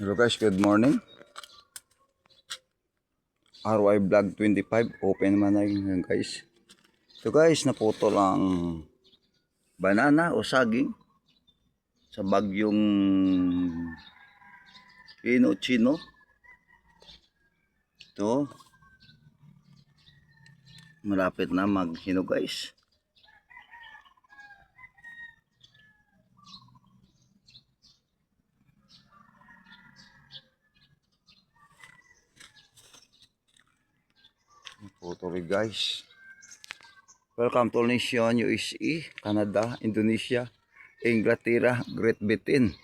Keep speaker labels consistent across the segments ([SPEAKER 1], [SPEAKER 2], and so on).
[SPEAKER 1] Hello guys, good morning. RY Vlog 25, open naman na yun guys. So guys, naputol ang banana o saging sa bagyong Chino. Ito, malapit na maghinog guys. Naputol guys. Welcome to Nation, USA, Canada, Indonesia, Inglaterra, Great Britain,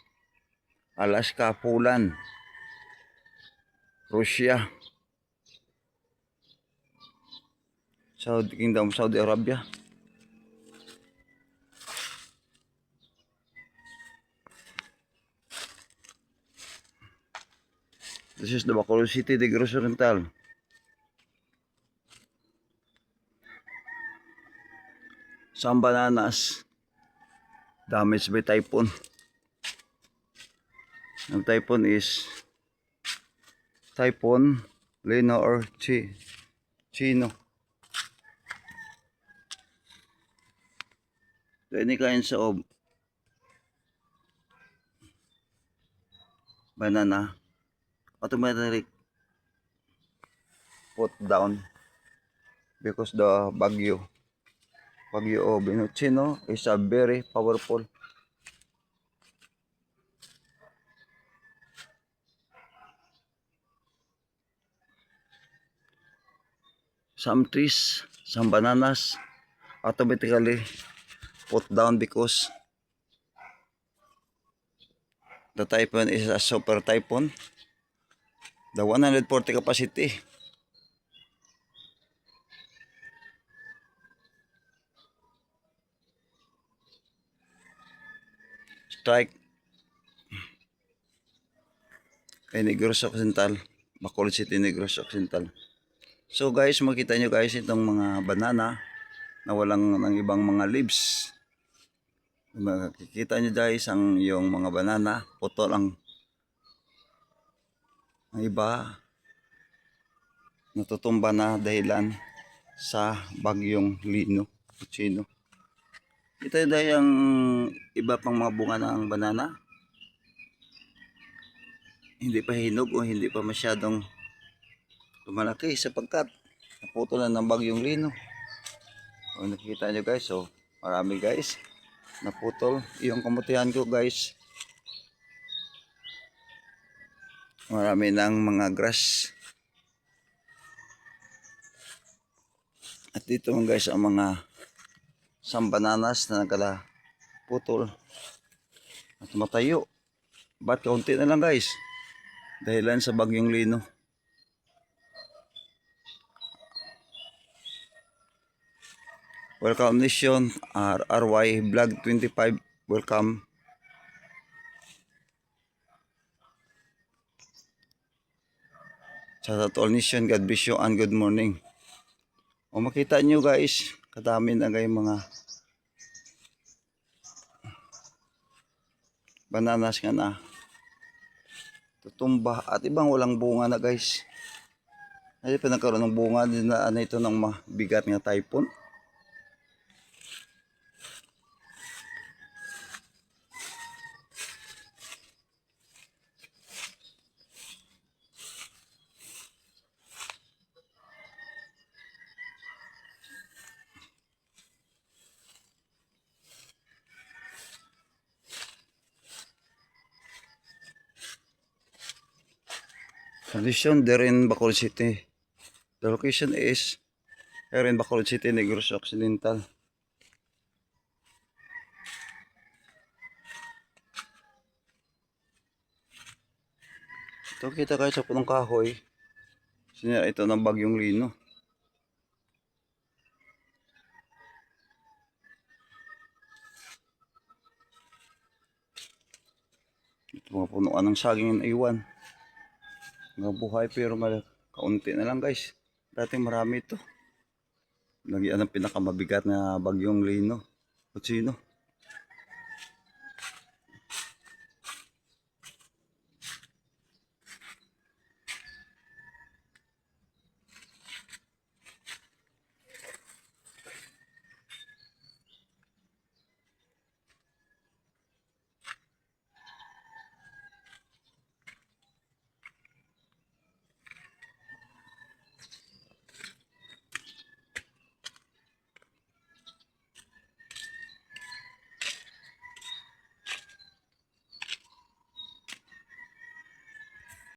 [SPEAKER 1] Alaska, Poland, Russia, Kingdom, Saudi Arabia. This is the Bacolod City, Negros Oriental. Some bananas damaged by typhoon. Ang typhoon is Typhoon Lino or Chino. So any kinds of banana automatically put down because the Bagyo of Chino is a very powerful. Some trees, some bananas automatically put down because the typhoon is a super typhoon. The 140 capacity. Strike kay Negros Occidental, Bacolod City, Negros Occidental. So guys, makita nyo guys itong mga banana na walang ng ibang mga leaves. Makikita nyo guys ang yung mga banana, putol ang iba natutumba na dahilan sa bagyong Chino. Ito dahil ang iba pang mga bunga ng banana hindi pa hinog o hindi pa masyadong lumalaki sapagkat naputulan ng bagyong Lino. O nakikita nyo guys, so marami guys naputol yung kamutihan ko guys. Marami ng mga grass. At dito guys ang mga bananas na nagkala putol at matayo. Ba't kaunti na lang guys? Dahilan sa bagyong Lino. Welcome Nation, RY Vlog 25, welcome. Shout out all Nation, God bless you and good morning. O makita nyo guys, kadami na gayong mga bananas nga na tutumba at ibang walang bunga na guys. Ay pa nagkaroon ng bunga din na ano ito ng mabigat nga typhoon. Condition there in Bacolod City. The location is here in Bacolod City, Negros Occidental. Ito kita kayo sa punong kahoy. Sinira ito ng bagyong Lino. Ito mga punuan ng saging na iwan. Mga buhay pero kaunti na lang guys. Dating marami ito. Nagyan ang pinakamabigat na bagyong Lino. Chino.